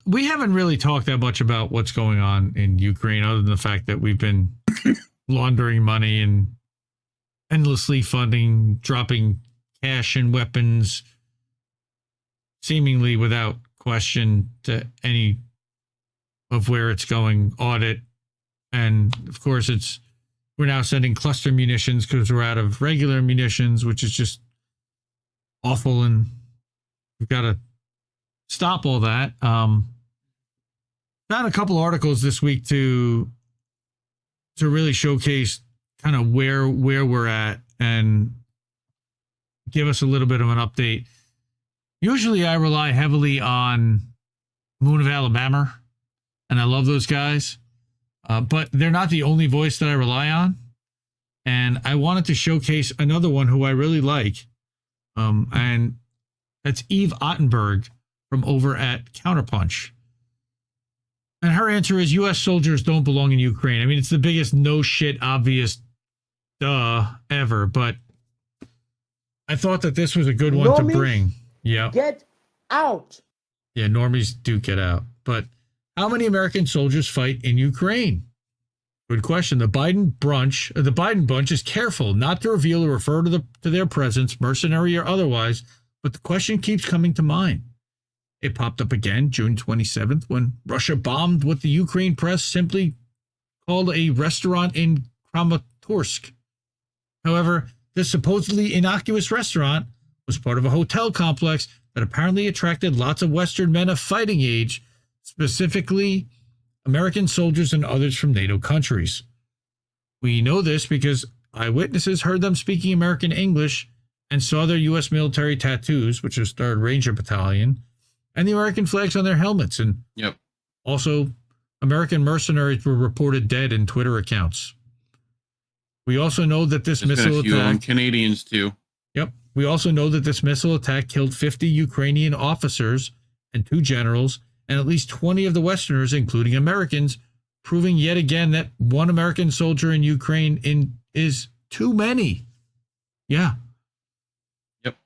we haven't really talked that much about what's going on in Ukraine, other than the fact that we've been laundering money and endlessly funding, dropping cash and weapons, seemingly without question to any of where it's going, audit. And of course, we're now sending cluster munitions because we're out of regular munitions, which is just awful. And we've got to stop all that. Found a couple articles this week to really showcase kind of where we're at and give us a little bit of an update. Usually I rely heavily on Moon of Alabama, and I love those guys, but they're not the only voice that I rely on. And I wanted to showcase another one who I really like, and that's Eve Ottenberg from over at Counterpunch. And her answer is U.S. soldiers don't belong in Ukraine. I mean, it's the biggest no shit obvious duh ever, but I thought that this was a good one to bring. Yeah. Get out. Yeah, normies do get out. But how many American soldiers fight in Ukraine? Good question. The Biden bunch is careful not to reveal or refer to their presence, mercenary or otherwise, but the question keeps coming to mind. It popped up again June 27th when Russia bombed what the Ukraine press simply called a restaurant in Kramatorsk. However, this supposedly innocuous restaurant was part of a hotel complex that apparently attracted lots of Western men of fighting age, specifically American soldiers and others from NATO countries. We know this because eyewitnesses heard them speaking American English and saw their U.S. military tattoos, which is 3rd Ranger Battalion, and the American flags on their helmets. And also, American mercenaries were reported dead in Twitter accounts. We also know that this missile attack... Canadians, too. Yep. We also know that this missile attack killed 50 Ukrainian officers and 2 generals, and at least 20 of the Westerners, including Americans, proving yet again that one American soldier in Ukraine is too many. Yeah. Yep.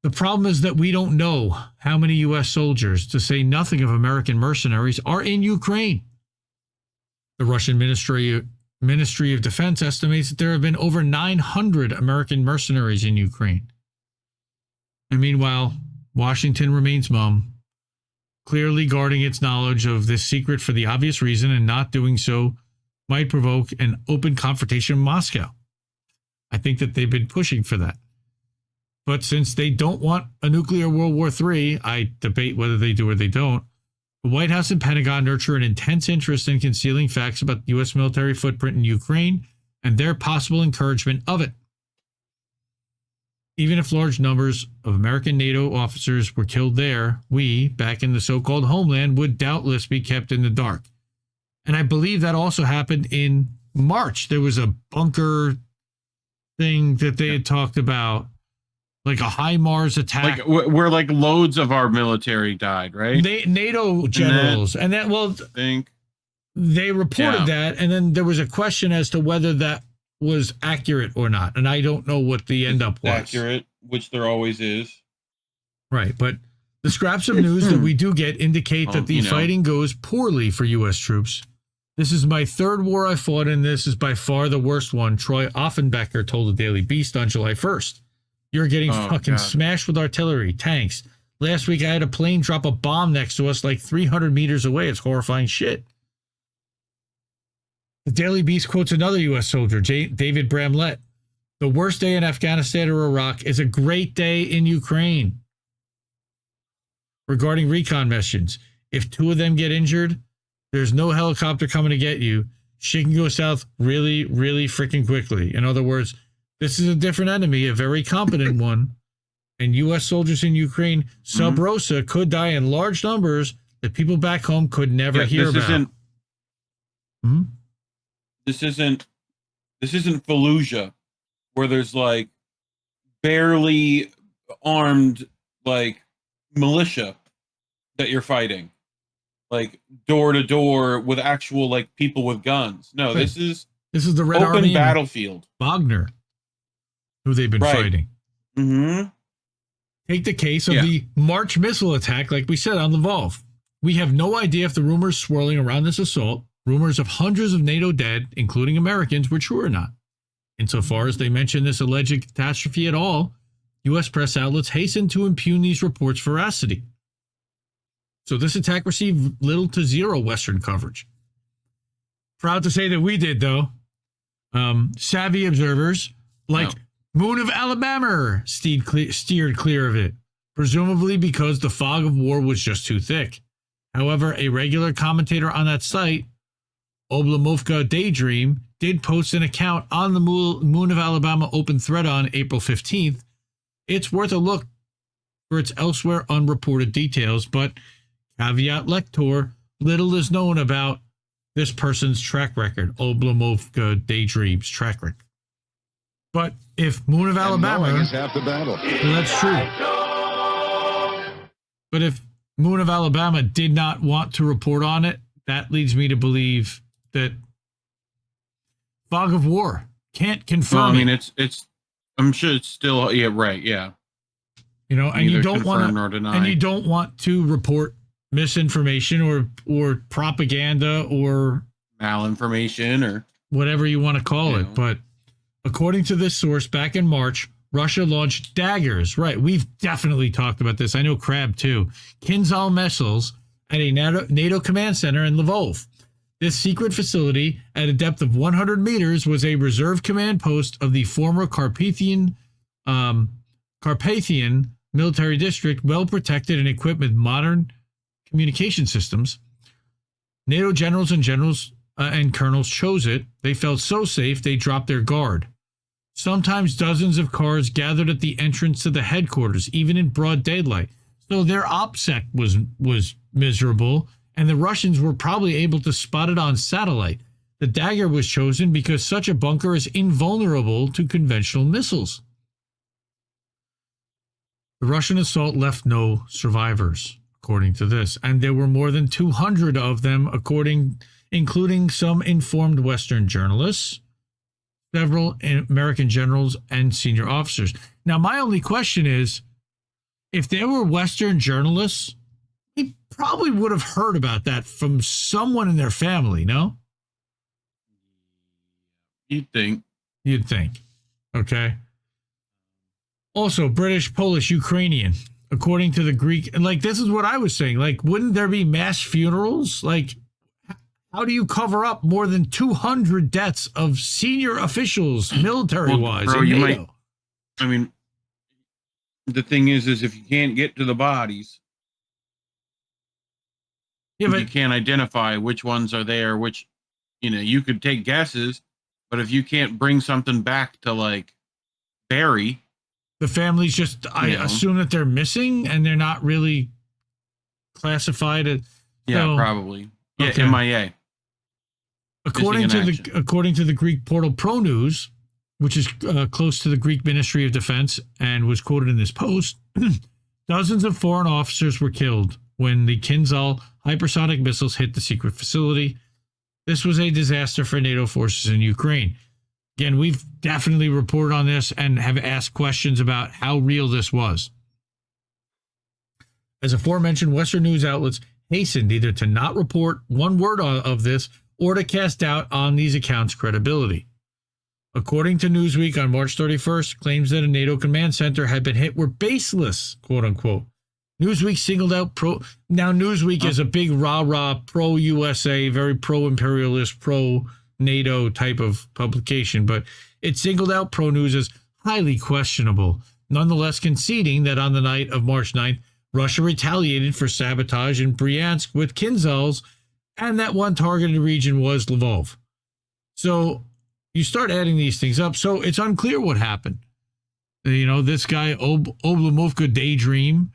The problem is that we don't know how many U.S. soldiers, to say nothing of American mercenaries, are in Ukraine. The Russian Ministry of Defense estimates that there have been over 900 American mercenaries in Ukraine. And meanwhile, Washington remains mum, clearly guarding its knowledge of this secret for the obvious reason, and not doing so might provoke an open confrontation in Moscow. I think that they've been pushing for that. But since they don't want a nuclear World War III, I debate whether they do or they don't, the White House and Pentagon nurture an intense interest in concealing facts about the U.S. military footprint in Ukraine and their possible encouragement of it. Even if large numbers of American NATO officers were killed there, we, back in the so-called homeland, would doubtless be kept in the dark. And I believe that also happened in March. There was a bunker thing that they had talked about, like a HIMARS attack. Where like loads of our military died, right? NATO generals. And that, well, they reported that, and then there was a question as to whether that was accurate or not. And I don't know what the end up was. Accurate, which there always is. Right, but the scraps of news that we do get indicate that the fighting goes poorly for U.S. troops. This is my 3rd war I fought in. This is by far the worst one, Troy Offenbecker told the Daily Beast on July 1st. You're getting smashed with artillery, tanks. Last week, I had a plane drop a bomb next to us like 300 meters away. It's horrifying shit. The Daily Beast quotes another U.S. soldier, David Bramlett. The worst day in Afghanistan or Iraq is a great day in Ukraine. Regarding recon missions, if 2 of them get injured, there's no helicopter coming to get you. She can go south really, really freaking quickly. In other words, this is a different enemy, a very competent one. And U.S. soldiers in Ukraine, sub rosa, could die in large numbers that people back home could never hear about. This isn't Fallujah, where there's like barely armed like militia that you're fighting, like door to door with actual like people with guns. No, this is the Red open Army battlefield. Wagner, who they've been fighting. Mm-hmm. Take the case of the March missile attack, like we said on the Lvov. We have no idea if the rumors swirling around this assault, rumors of hundreds of NATO dead, including Americans, were true or not. Insofar as they mention this alleged catastrophe at all, U.S. press outlets hasten to impugn these reports' veracity. So this attack received little to zero Western coverage. Proud to say that we did, though. Savvy observers, like Moon of Alabama, steered clear of it, presumably because the fog of war was just too thick. However, a regular commentator on that site, Oblomovka Daydream, did post an account on the Moon of Alabama open thread on April 15th. It's worth a look for its elsewhere unreported details, but caveat lector, little is known about this person's track record, Oblomovka Daydream's track record. But if Moon of Alabama is half the battle. Well, that's true. But if Moon of Alabama did not want to report on it, that leads me to believe that fog of war can't confirm. Well, I mean, it's. I'm sure it's still right. Yeah. You know, and you don't want to report misinformation or propaganda or malinformation or whatever you want to call it. But according to this source, back in March, Russia launched daggers. Right. We've definitely talked about this. I know Crab too. Kinzhal missiles at a NATO command center in Lvov. This secret facility at a depth of 100 meters was a reserve command post of the former Carpathian military district, well protected and equipped with modern communication systems. NATO generals and colonels chose it. They felt so safe they dropped their guard. Sometimes dozens of cars gathered at the entrance to the headquarters, even in broad daylight. So their OPSEC was miserable, and the Russians were probably able to spot it on satellite. The dagger was chosen because such a bunker is invulnerable to conventional missiles. The Russian assault left no survivors, according to this, and there were more than 200 of them, including some informed Western journalists, several American generals, and senior officers. Now, my only question is, if there were Western journalists, they probably would have heard about that from someone in their family, no? You'd think. Okay. Also, British, Polish, Ukrainian, according to the Greek. And this is what I was saying. Wouldn't there be mass funerals? How do you cover up more than 200 deaths of senior officials, military-wise? Bro, you might. I mean, the thing is if you can't get to the bodies, but you can't identify which ones are there, which, you could take guesses, but if you can't bring something back to bury, the families just, I assume that they're missing and they're not really classified as. Yeah, probably. Yeah, okay. MIA. According to the Greek portal Pro News, which is close to the Greek Ministry of Defense and was quoted in this post, dozens of foreign officers were killed when the Kinzhal hypersonic missiles hit the secret facility. This was a disaster for NATO forces in Ukraine. Again, we've definitely reported on this and have asked questions about how real this was. As aforementioned, Western news outlets hastened either to not report one word of this or to cast doubt on these accounts' credibility. According to Newsweek on March 31st, claims that a NATO command center had been hit were baseless, quote unquote. Newsweek singled out Now, Newsweek is a big rah-rah, pro-USA, very pro-imperialist, pro-NATO type of publication, but it singled out Pro News as highly questionable, nonetheless conceding that on the night of March 9th, Russia retaliated for sabotage in Bryansk with Kinzhals, and that one targeted region was Lvov. So you start adding these things up. So it's unclear what happened. This guy, Oblomovka Daydream,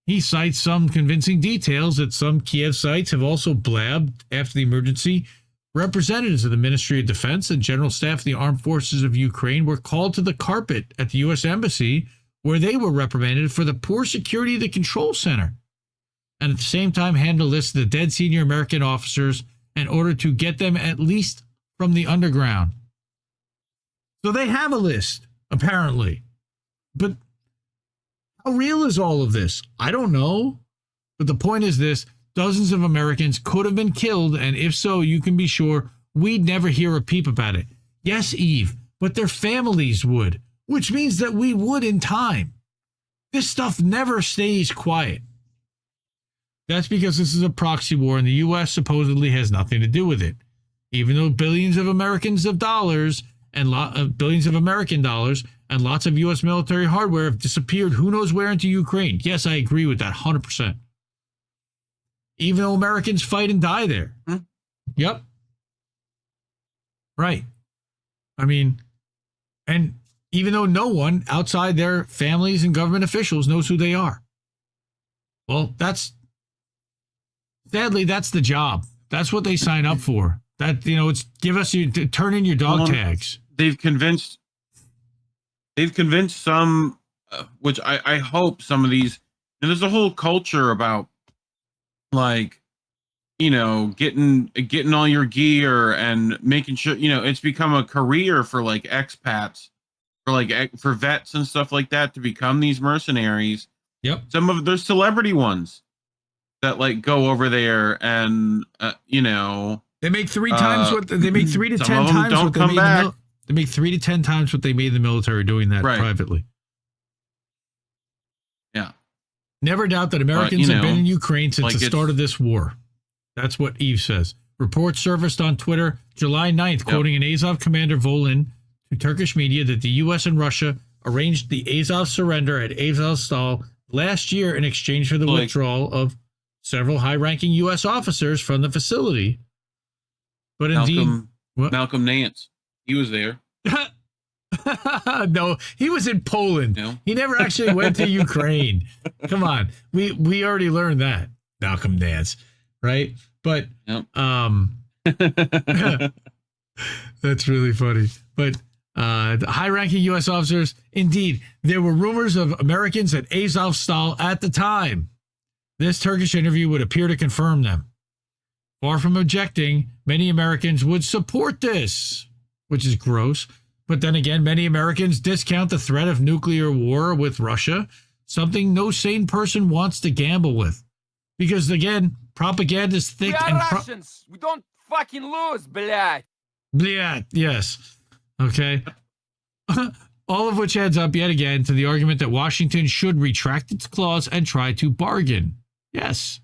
he cites some convincing details that some Kiev sites have also blabbed after the emergency. Representatives of the Ministry of Defense and General Staff of the Armed Forces of Ukraine were called to the carpet at the U.S. Embassy, where they were reprimanded for the poor security of the control center, and at the same time handed a list of the dead senior American officers in order to get them at least from the underground. So they have a list, apparently. But how real is all of this? I don't know. But the point is this: dozens of Americans could have been killed, and if so, you can be sure we'd never hear a peep about it. Yes, Eve, but their families would, which means that we would in time. This stuff never stays quiet. That's because this is a proxy war, and the U.S. supposedly has nothing to do with it. Even though billions of American dollars and lots of U.S. military hardware have disappeared who knows where into Ukraine. Yes, I agree with that 100%. Even though Americans fight and die there. Yep. Right. I mean, and even though no one outside their families and government officials knows who they are. Well, sadly, that's the job. That's what they sign up for. That, it's turn in your dog tags. They've convinced some, which I hope some of these, and there's a whole culture about like, getting all your gear and making sure, it's become a career for like expats, for vets and stuff like that to become these mercenaries. Yep. Some of there's celebrity ones that like go over there and, they make 3 times what they make 3 to 10 times what they made. They make 3 to 10 times what they made in the military doing that privately. Yeah. Never doubt that Americans have been in Ukraine since the start of this war. That's what Eve says. Reports surfaced on Twitter July 9th, quoting an Azov commander Volin to Turkish media that the U.S. and Russia arranged the Azov surrender at Azovstal last year in exchange for the withdrawal of several high-ranking U.S. officers from the facility. But Malcolm Nance, he was there. No, he was in Poland. No. He never actually went to Ukraine. Come on, we already learned that. Malcolm Nance, right? But that's really funny. But the high-ranking U.S. officers, indeed, there were rumors of Americans at Azovstal at the time. This Turkish interview would appear to confirm them. Far from objecting, many Americans would support this, which is gross. But then again, many Americans discount the threat of nuclear war with Russia, something no sane person wants to gamble with. Because again, propaganda is thick. We are Russians. We don't fucking lose, blядь. Blядь, yes. Okay. All of which adds up yet again to the argument that Washington should retract its clause and try to bargain. Yes.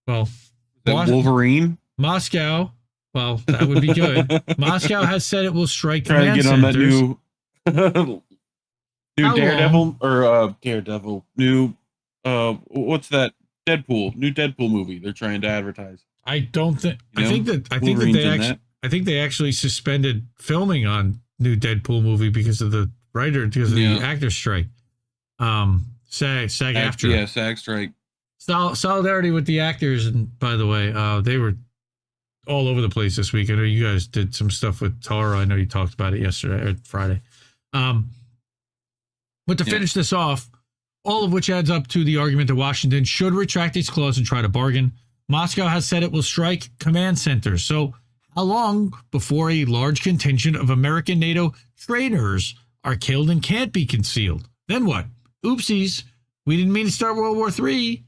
Well, Wolverine? Moscow. Well, that would be good. Moscow has said it will strike command centers. Trying to get on that new Daredevil or Daredevil. New what's that? Deadpool. New Deadpool movie they're trying to advertise. I think they actually suspended filming on new Deadpool movie because of the the actor strike. SAG-AFTRA. Yeah, SAG strike. Solidarity with the actors, and by the way, they were all over the place this week. I know you guys did some stuff with Tara. I know you talked about it yesterday or Friday. But to finish this off, all of which adds up to the argument that Washington should retract its clause and try to bargain. Moscow has said it will strike command centers. So how long before a large contingent of American NATO traitors are killed and can't be concealed? Then what? Oopsies. We didn't mean to start World War III.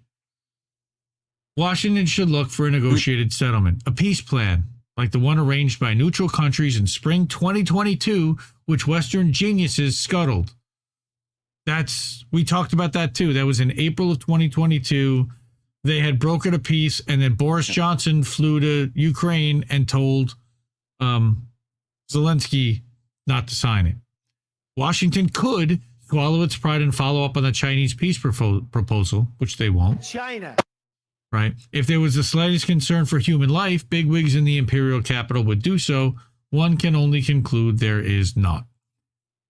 Washington should look for a negotiated settlement, a peace plan, like the one arranged by neutral countries in spring 2022, which Western geniuses scuttled. We talked about that too. That was in April of 2022. They had brokered a peace, and then Boris Johnson flew to Ukraine and told Zelensky not to sign it. Washington could swallow its pride and follow up on the Chinese peace proposal, which they won't. China. Right. If there was the slightest concern for human life, bigwigs in the imperial capital would do so. One can only conclude there is not.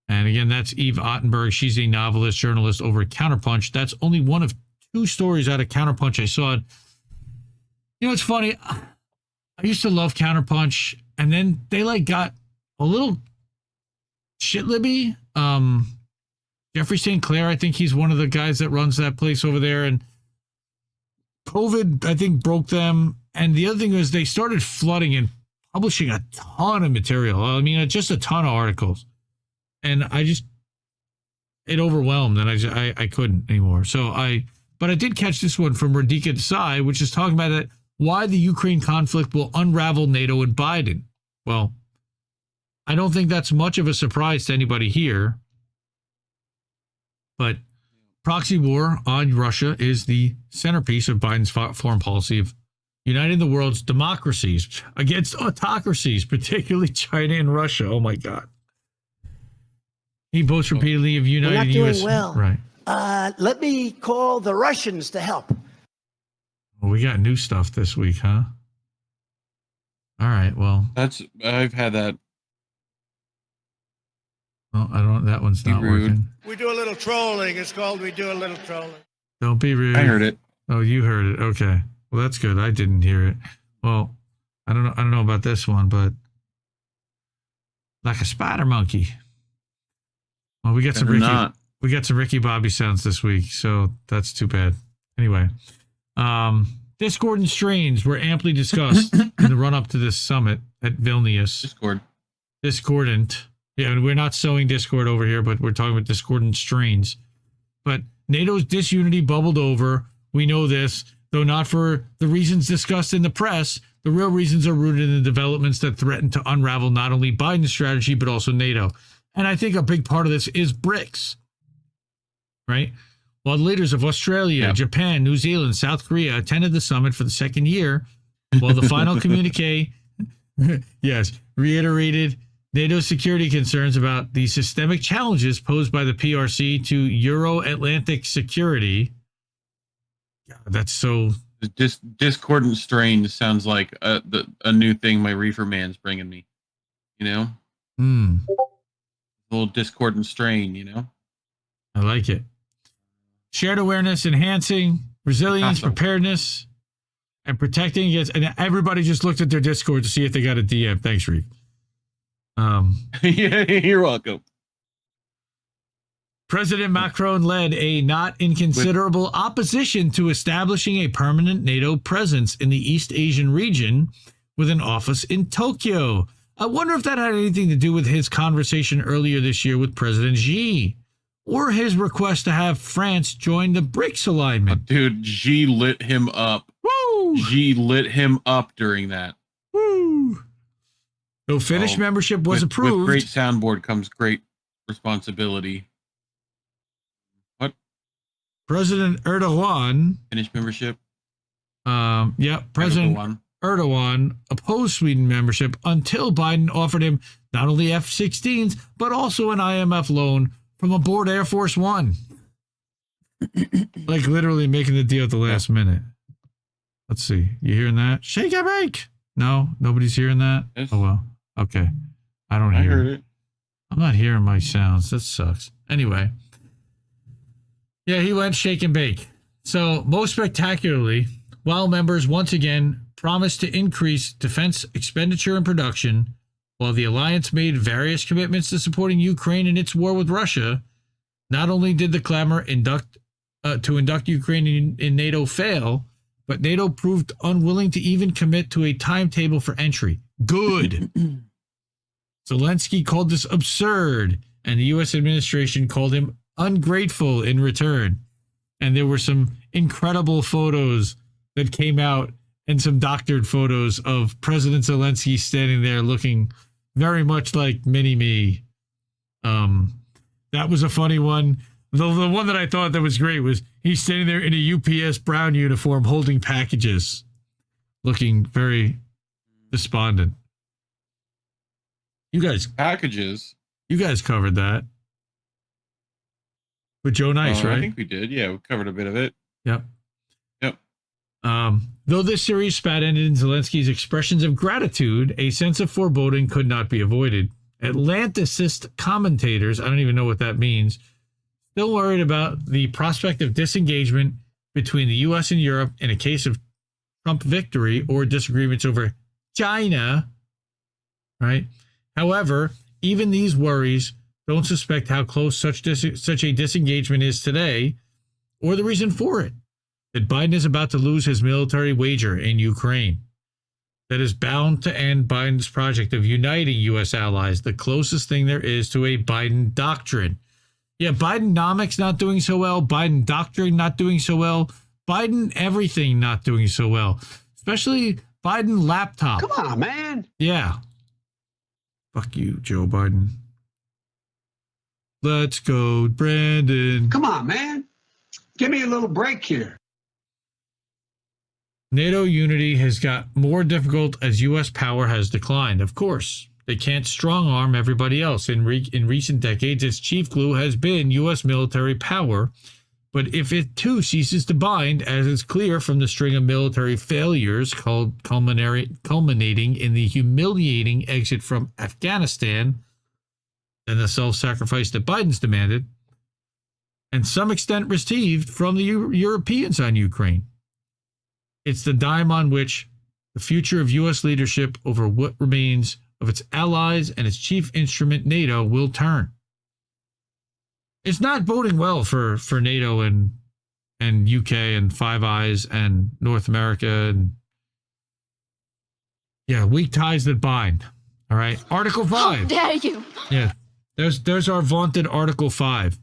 And again, that's Eve Ottenberg. She's a novelist, journalist over at Counterpunch. That's only one of 2 stories out of Counterpunch I saw. It's funny. I used to love Counterpunch, and then they got a little shit-libby. Jeffrey St. Clair, I think he's one of the guys that runs that place over there, and COVID, I think, broke them. And the other thing was they started flooding and publishing a ton of material. I mean, just a ton of articles. And it overwhelmed, and I couldn't anymore. So I But I did catch this one from Radhika Desai, which is talking about that why the Ukraine conflict will unravel NATO and Biden. Well, I don't think that's much of a surprise to anybody here. But proxy war on Russia is the centerpiece of Biden's foreign policy of uniting the world's democracies against autocracies, particularly China and Russia. Oh, my God. He boasts repeatedly of uniting We're not U.S. doing well. Right. Let me call the Russians to help. Well, we got new stuff this week, huh? All right. Well, I've had that. well, I don't. That one's Be not rude. working. We do a little trolling. It's called We Do a Little Trolling. Don't be rude. I heard it. Oh, you heard it. Okay. Well, that's good. I didn't hear it. Well, I don't know. I don't know about this one, but like a spider monkey. Well, we got some Better Ricky. not. We got some Ricky Bobby sounds this week, so that's too bad. Anyway, discordant strains were amply discussed in the run-up to this summit at Vilnius. Discord. Discordant. Yeah, and we're not sowing discord over here, but we're talking about discordant strains. But NATO's disunity bubbled over. We know this, though not for the reasons discussed in the press. The real reasons are rooted in the developments that threaten to unravel not only Biden's strategy, but also NATO. And I think a big part of this is BRICS, right? While the leaders of Australia, Japan, New Zealand, South Korea attended the summit for the second year, while the final communique, reiterated NATO's security concerns about the systemic challenges posed by the PRC to Euro-Atlantic security. God, that's so... Discordant strain sounds like a new thing my reefer man's bringing me. You know? A little discordant strain, you know? I like it. Shared awareness, enhancing resilience, preparedness, and protecting against... And everybody just looked at their Discord to see if they got a DM. Thanks, Reef. Yeah, you're welcome. President Macron led a not inconsiderable opposition to establishing a permanent NATO presence in the East Asian region with an office in Tokyo. I wonder if that had anything to do with his conversation earlier this year with President Xi, or his request to have France join the BRICS alignment. Dude, Xi lit him up. Woo! Xi lit him up during that. Woo! Though Finnish membership was approved. With great soundboard comes great responsibility. What? President Erdogan. Finnish membership? President Erdogan opposed Sweden membership until Biden offered him not only F-16s, but also an IMF loan from aboard Air Force One. Like literally making the deal at the last minute. Let's see. You hearing that? Shake and bake. No, nobody's hearing that? Yes. Oh, well. Okay. I don't hear heard it. I'm not hearing my sounds. That sucks. Anyway. Yeah, he went shake and bake. So, most spectacularly, while members once again promised to increase defense expenditure and production, while the alliance made various commitments to supporting Ukraine in its war with Russia, not only did the clamor to induct Ukraine in NATO fail, but NATO proved unwilling to even commit to a timetable for entry. Good. Zelensky called this absurd, and the U.S. administration called him ungrateful in return. And there were some incredible photos that came out, and some doctored photos of President Zelensky standing there looking very much like mini-me. That was a funny one. The one that I thought that was great was he's standing there in a UPS brown uniform holding packages, looking very despondent. You guys covered that with Joe Nice, right? I think we did. Yeah, we covered a bit of it. Yep. Yep. Though this series spat ended in Zelensky's expressions of gratitude, a sense of foreboding could not be avoided. Atlanticist commentators, I don't even know what that means, still worried about the prospect of disengagement between the U.S. and Europe in a case of Trump victory or disagreements over China, right? However, even these worries don't suspect how close such a disengagement is today, or the reason for it, that Biden is about to lose his military wager in Ukraine. That is bound to end Biden's project of uniting U.S. allies, the closest thing there is to a Biden doctrine. Yeah, Bidenomics not doing so well. Biden doctrine not doing so well. Biden everything not doing so well. Especially Biden laptop. Come on, man. Yeah. Fuck you, Joe Biden. Let's go, Brandon. Come on, man. Give me a little break here. NATO unity has got more difficult as U.S. power has declined. Of course, they can't strong-arm everybody else. In recent decades, its chief glue has been U.S. military power. But if it too ceases to bind, as is clear from the string of military failures culminating in the humiliating exit from Afghanistan and the self-sacrifice that Biden's demanded, and some extent received from the Europeans on Ukraine, it's the dime on which the future of U.S. leadership over what remains of its allies and its chief instrument, NATO, will turn. It's not boding well for NATO and UK and Five Eyes and North America and weak ties that bind. All right, Article 5. How dare you? Yeah, there's our vaunted Article 5.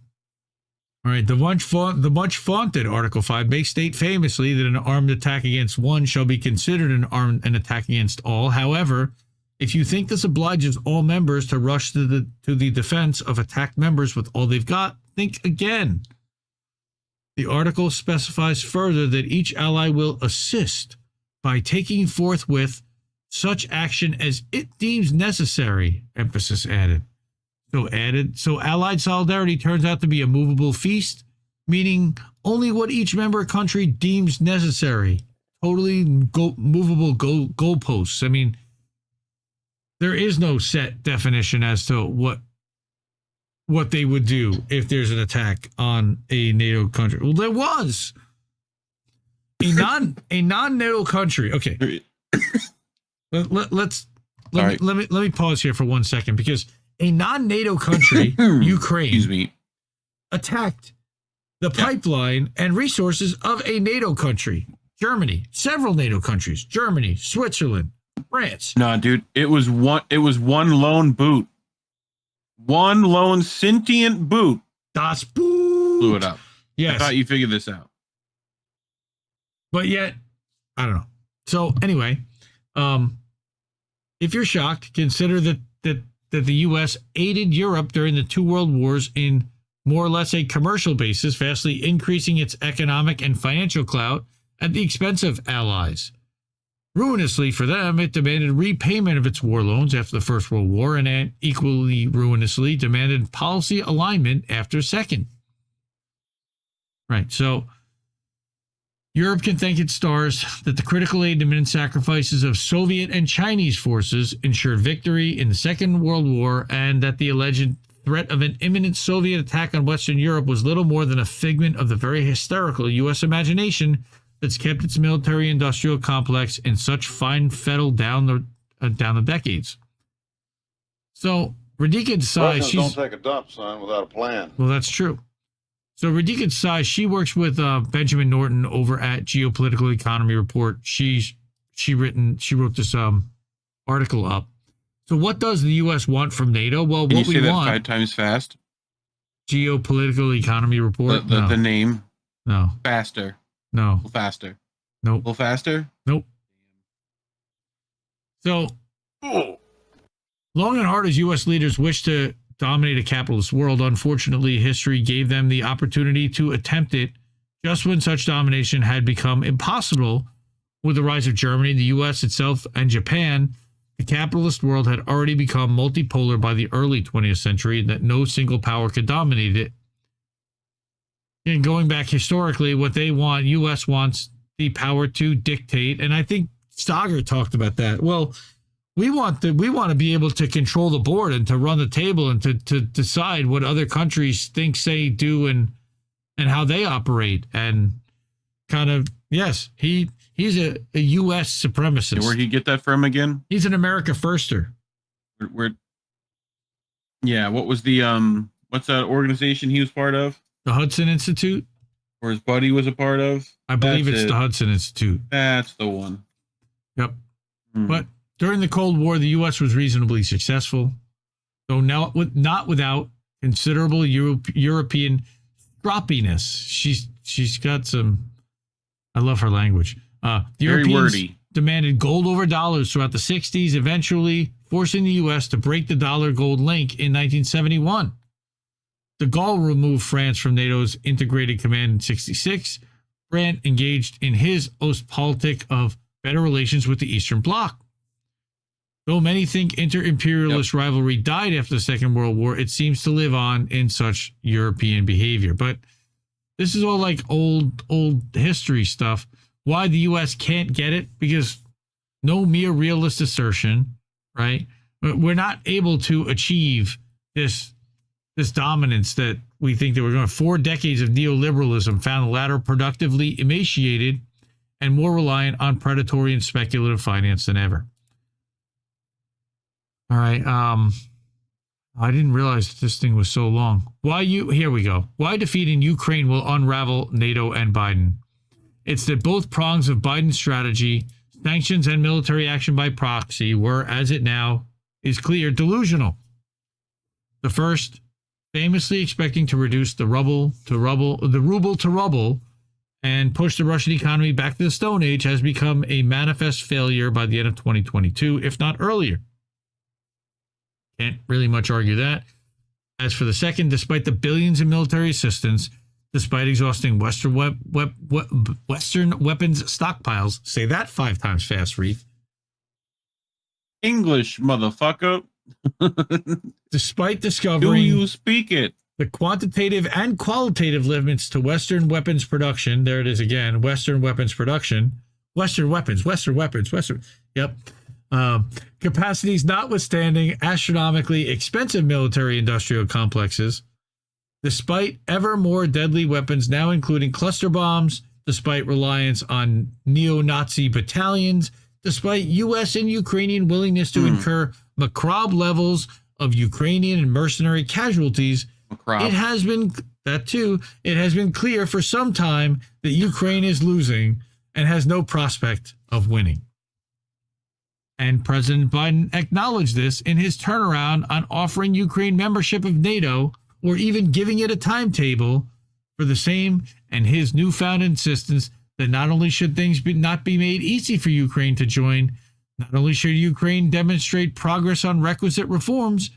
All right, the much vaunted Article 5 may state famously that an armed attack against one shall be considered an attack against all. However, if you think this obliges all members to rush to the defense of attacked members with all they've got, think again. The article specifies further that each ally will assist by taking forthwith such action as it deems necessary, emphasis added. So allied solidarity turns out to be a movable feast, meaning only what each member country deems necessary. Totally movable goalposts. I mean, there is no set definition as to what they would do if there's an attack on a NATO country. Well, there was a non-NATO country. Okay, let me pause here for 1 second, because a non-NATO country, Ukraine, attacked the pipeline and resources of a NATO country, Germany, several NATO countries, Germany, Switzerland, France. No, dude, it was one lone boot. One lone sentient boot. Das Boot. Blew it up. Yes. I thought you figured this out. But yet, I don't know. So anyway, if you're shocked, consider that the U.S. aided Europe during the two world wars in more or less a commercial basis, vastly increasing its economic and financial clout at the expense of allies. Ruinously for them, it demanded repayment of its war loans after the First World War, and equally ruinously demanded policy alignment after Second. Right, so Europe can thank its stars that the critical aid and sacrifices of Soviet and Chinese forces ensured victory in the Second World War, and that the alleged threat of an imminent Soviet attack on Western Europe was little more than a figment of the very hysterical U.S. imagination that's kept its military-industrial complex in such fine fettle down the decades. So Radhika Desai, don't take a dump, son, without a plan. Well, that's true. So Radhika Desai, she works with Benjamin Norton over at Geopolitical Economy Report. She wrote this article up. So what does the U.S. want from NATO? Well, Can what you say we that want. 5 times fast? Geopolitical Economy Report. The name. No. Faster. No. A little faster. Nope. A little faster. Nope. So, long and hard as U.S. leaders wish to dominate a capitalist world, unfortunately, history gave them the opportunity to attempt it just when such domination had become impossible. With the rise of Germany, the U.S. itself, and Japan, the capitalist world had already become multipolar by the early 20th century, and that no single power could dominate it. And going back historically, what they want, U.S. wants the power to dictate, and I think Stager talked about that. Well, we want to be able to control the board and to run the table and to decide what other countries think, say, do, and how they operate. And kind of, yes, he's a U.S. supremacist. Where'd he get that from again? He's an America firster. Yeah, what was the what's that organization he was part of? The Hudson Institute? Or his buddy was a part of? I believe it's the Hudson Institute. That's the one. Yep. But during the Cold War, the U.S. was reasonably successful, though not without considerable European stroppiness. She's got some. I love her language. Very Europeans wordy. demanded gold over dollars throughout the 60s, eventually forcing the U.S. to break the dollar-gold link in 1971. De Gaulle removed France from NATO's integrated command in 66. Brandt engaged in his Ostpolitik of better relations with the Eastern Bloc. Though many think inter-imperialist rivalry died after the Second World War, it seems to live on in such European behavior. But this is all like old history stuff. Why the U.S. can't get it? Because no mere realist assertion, right? We're not able to achieve this dominance that we think that we're going. 4 decades of neoliberalism found the latter productively emaciated and more reliant on predatory and speculative finance than ever. All right. I didn't realize this thing was so long. Here we go. Why defeating Ukraine will unravel NATO and Biden. It's that both prongs of Biden's strategy, sanctions and military action by proxy, were, as it now is clear, delusional. The first, famously expecting to reduce the ruble to rubble, and push the Russian economy back to the Stone Age, has become a manifest failure by the end of 2022, if not earlier. Can't really much argue that. As for the second, despite the billions in military assistance, despite exhausting Western weapons stockpiles, say that 5 times fast, Reef. English, motherfucker. Despite Do discovering you speak it? the quantitative and qualitative limits to Western weapons production, there it is again, Western weapons production, Western weapons. Yep. Capacities notwithstanding astronomically expensive military industrial complexes, despite ever more deadly weapons now including cluster bombs, despite reliance on neo-Nazi battalions, despite U.S. and Ukrainian willingness to incur macabre levels of Ukrainian and mercenary casualties, it has been clear for some time that Ukraine is losing and has no prospect of winning. And President Biden acknowledged this in his turnaround on offering Ukraine membership of NATO, or even giving it a timetable for the same, and his newfound insistence that not only should things not be made easy for Ukraine to join, not only should Ukraine demonstrate progress on requisite reforms,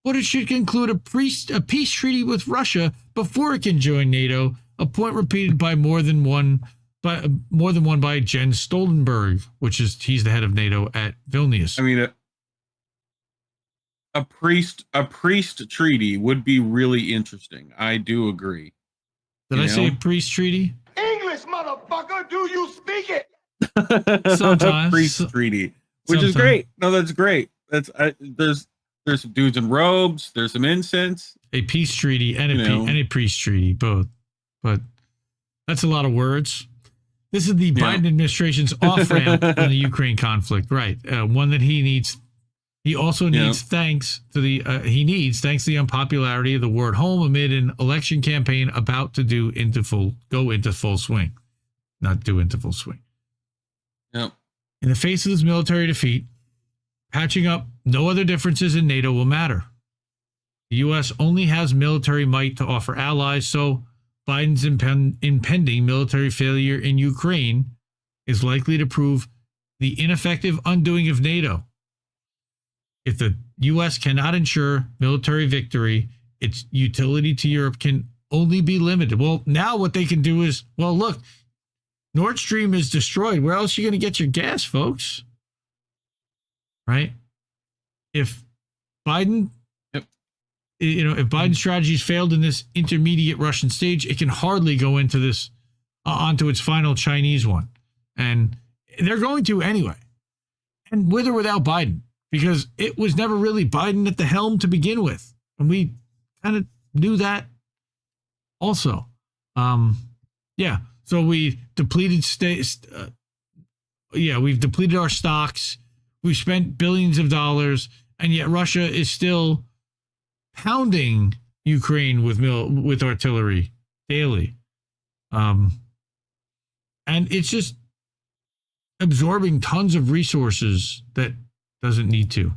but it should conclude a peace treaty with Russia before it can join NATO, a point repeated by more than one by Jens Stoltenberg, he's the head of NATO at Vilnius. I mean, a priest treaty would be really interesting. I do agree. Did I say a priest treaty? English, motherfucker, do you speak it? Sometimes. A priest treaty, which is great. No, that's great. There's some dudes in robes. There's some incense. A peace treaty and a priest treaty, both. But that's a lot of words. This is the Biden administration's off-ramp on the Ukraine conflict, right? One that he needs. He also needs thanks to the unpopularity of the word home amid an election campaign about to go into full swing. Not do into full swing. Yep. In the face of this military defeat, patching up no other differences in NATO will matter. The U.S. only has military might to offer allies, so Biden's impending military failure in Ukraine is likely to prove the ineffective undoing of NATO. If the U.S. cannot ensure military victory, its utility to Europe can only be limited. Well, now what they can do is, look, Nord Stream is destroyed. Where else are you going to get your gas, folks? Right? If Biden, if Biden's strategies failed in this intermediate Russian stage, it can hardly go into this onto its final Chinese one, and they're going to anyway, and with or without Biden, because it was never really Biden at the helm to begin with, and we kind of knew that also. So we depleted we've depleted our stocks. We've spent billions of dollars, and yet Russia is still pounding Ukraine with artillery daily. And it's just absorbing tons of resources that doesn't need to.